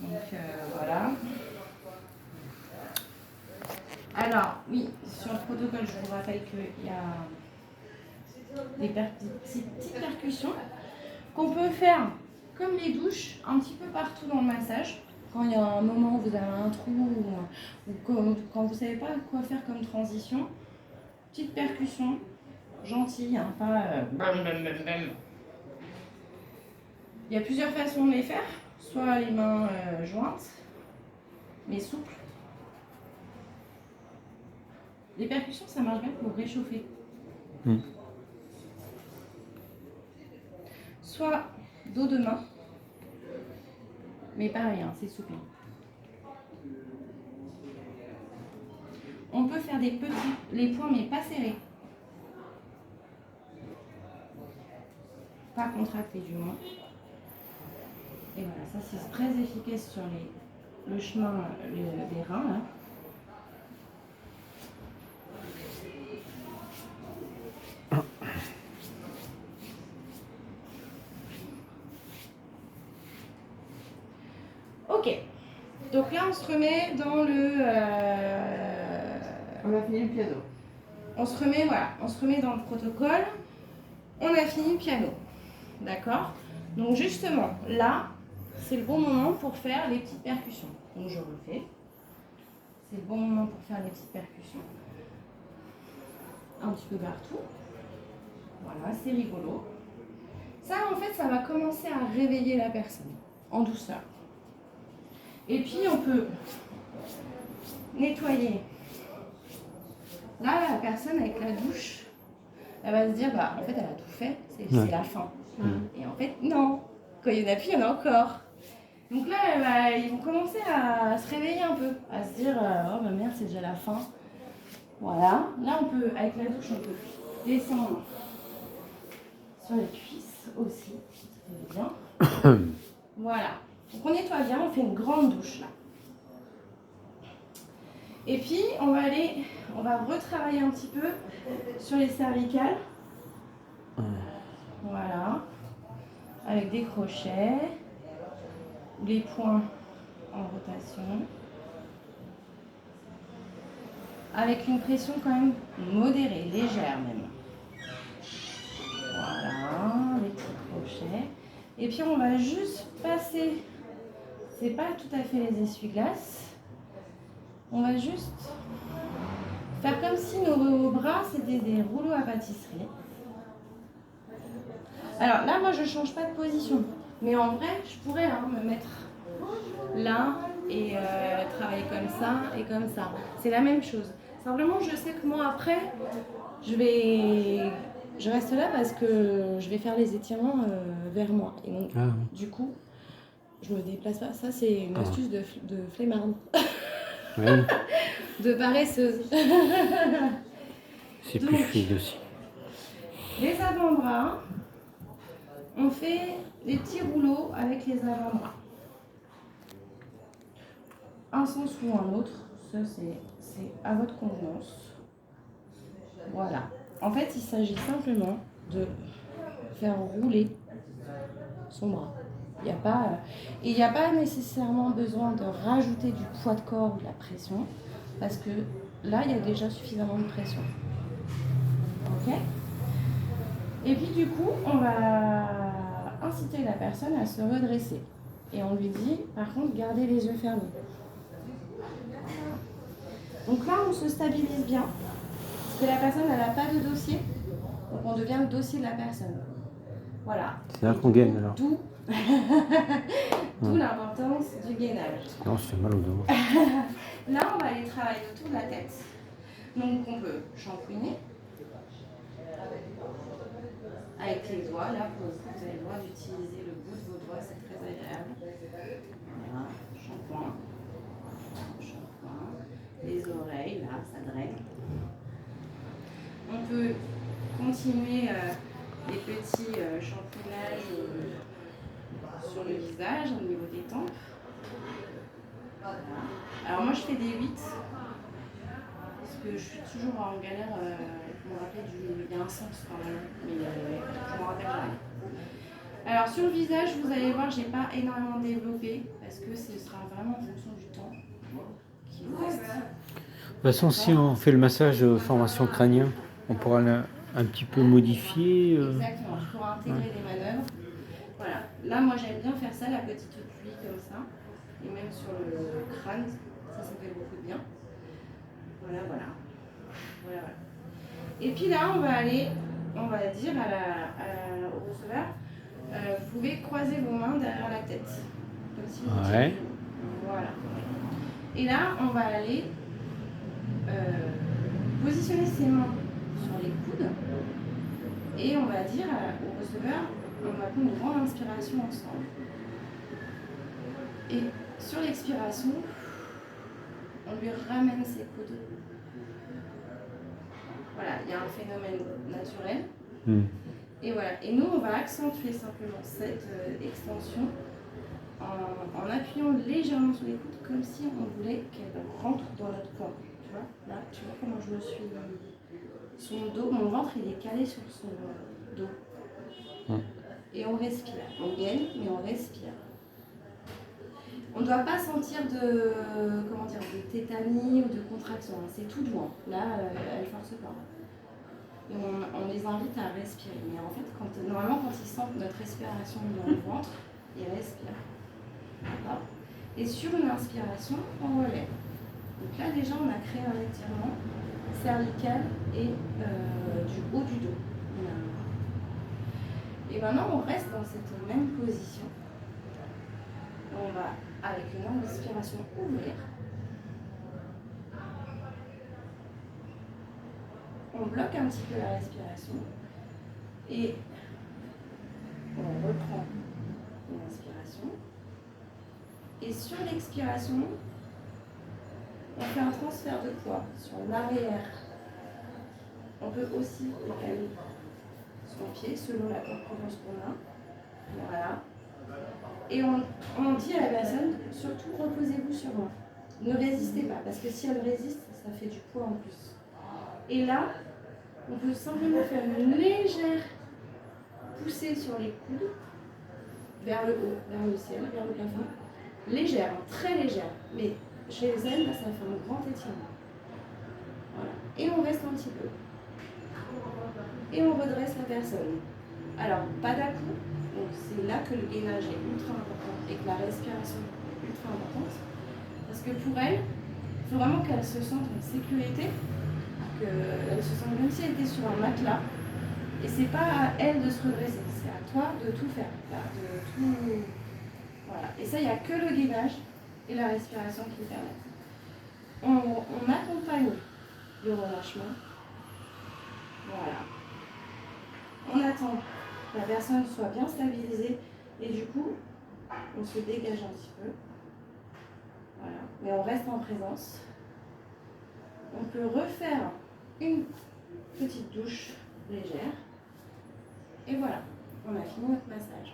Donc voilà. Alors, oui, sur le protocole, je vous rappelle qu'il y a des petites percussions qu'on peut faire comme les douches, un petit peu partout dans le massage. Quand il y a un moment où vous avez un trou ou quand vous ne savez pas quoi faire comme transition, petite percussion, gentille, hein, pas bam, bam, bam, bam. Il y a plusieurs façons de les faire, soit les mains jointes, mais souples. Les percussions, ça marche bien pour réchauffer. Soit dos de main, mais pareil, hein, c'est souple. On peut faire des petits, les poings, mais pas serrés. Pas contractés du moins. Et voilà, ça c'est très efficace sur le chemin des reins. Là. Ok, donc là on se remet dans le... On a fini le piano. On se remet dans le protocole. On a fini le piano, d'accord? Donc justement, là, c'est le bon moment pour faire les petites percussions. Donc je refais. C'est le bon moment pour faire les petites percussions. Un petit peu partout. Voilà, c'est rigolo. Ça, en fait, ça va commencer à réveiller la personne en douceur. Et puis, on peut nettoyer. Là, la personne avec la douche, elle va se dire, bah, en fait, elle a tout fait, c'est la fin. Et en fait, non. Quand il y en a plus, il y en a encore. Donc là, ils vont commencer à se réveiller un peu, à se dire, oh ma mère, c'est déjà la fin. Voilà. Là, on peut, avec la douche, on peut descendre sur les cuisses aussi. Ça fait bien. Voilà. Donc on nettoie bien, on fait une grande douche là. Et puis, on va retravailler un petit peu sur les cervicales. Voilà. Avec des crochets, les poings en rotation. Avec une pression quand même modérée, légère même. Voilà, les petits crochets. Et puis on va juste passer, c'est pas tout à fait les essuie-glaces. On va juste faire comme si nos bras c'était des rouleaux à pâtisserie. Alors là, moi je change pas de position. Mais en vrai, je pourrais me mettre là et travailler comme ça et comme ça. C'est la même chose. Simplement, je sais que moi après, je reste là parce que je vais faire les étirements vers moi. Et donc, du coup, je me déplace pas. Ça, c'est une astuce de flemmarde. Ouais. De paresseuse. C'est plus fluide aussi. Les avant-bras, on fait des petits rouleaux avec les avant-bras. Un sens ou un autre, ça c'est à votre convenance. Voilà. En fait, il s'agit simplement de faire rouler son bras. Il n'y a pas nécessairement besoin de rajouter du poids de corps ou de la pression, parce que là, il y a déjà suffisamment de pression. Ok ? Et puis du coup, on va inciter la personne à se redresser. Et on lui dit, par contre, gardez les yeux fermés. Donc là, on se stabilise bien, parce que la personne, elle n'a pas de dossier. Donc on devient le dossier de la personne. Voilà. C'est là qu'on gagne alors. D'où l'importance du gainage. Non, ça fait mal au dos. Là, on va aller travailler autour de la tête. Donc on peut shampouiner. Avec les doigts, là, vous avez le droit d'utiliser le bout de vos doigts, c'est très agréable. Voilà, shampoing. Les oreilles, là, ça draine. On peut continuer les petits shampouinages sur le visage, au niveau des tempes. Voilà. Alors moi, je fais des 8, parce que je suis toujours en galère pour me rappeler il y a un sens quand même, mais je m'en rappelle jamais. Alors sur le visage, vous allez voir, j'ai pas énormément développé parce que ce sera vraiment en fonction du temps qui vous reste. De toute façon, si on fait le massage formation crânien, on pourra un petit peu modifier. Exactement, tu pourras intégrer des manœuvres. Voilà, là moi j'aime bien faire ça, la petite pluie comme ça, et même sur le crâne, ça fait beaucoup de bien. Voilà, voilà. Voilà, voilà. Et puis là, on va aller, on va dire au receveur, vous pouvez croiser vos mains derrière la tête. Comme si vous Ouais. Voilà. Et là, on va aller positionner ses mains sur les coudes. Et on va dire au receveur, on va prendre une grande inspiration ensemble. Et sur l'expiration, on lui ramène ses coudes. Voilà, il y a un phénomène naturel. Et voilà. Et nous, on va accentuer simplement cette extension en appuyant légèrement sur les coudes, comme si on voulait qu'elle rentre dans notre corps. Tu vois, là, tu vois comment je me suis... Son dos, mon ventre, il est calé sur son dos. Et on respire. On gaine, mais on respire. On ne doit pas sentir de, comment dire, de tétanie ou de contraction. C'est tout doux. Là, elle ne force pas. Et on les invite à respirer. Mais en fait, normalement, quand ils sentent notre respiration dans le ventre, ils respirent. D'accord ? Et sur une inspiration, on relève. Donc là, déjà, on a créé un étirement cervical et du haut du dos. Et maintenant, on reste dans cette même position. On va, avec une inspiration, ouvrir. On bloque un petit peu la respiration. Et on reprend une inspiration. Et sur l'expiration, on fait un transfert de poids sur l'arrière. On peut aussi décaler son pied selon la corpulence qu'on a. Voilà. Et on dit à la personne, surtout reposez-vous sur moi. Ne résistez pas, parce que si elle résiste, ça fait du poids en plus. Et là, on peut simplement faire une légère poussée sur les coudes, vers le haut, vers le ciel, vers le plafond. Légère, très légère. Mais chez elle, là, ça fait un grand étirement. Voilà. Et on reste un petit peu. Et on redresse la personne. Alors, pas d'à-coup. Donc c'est là que le gainage est ultra important et que la respiration est ultra importante. Parce que pour elle, il faut vraiment qu'elle se sente en sécurité, qu'elle se sente comme si elle était sur un matelas. Et c'est pas à elle de se redresser, c'est à toi de tout faire. Là, de tout... Voilà. Et ça, il n'y a que le gainage et la respiration qui le permettent. On accompagne le relâchement. Voilà. On attend que la personne soit bien stabilisée et du coup, on se dégage un petit peu. Voilà. Mais on reste en présence. On peut refaire une petite douche légère. Et voilà, on a fini notre massage.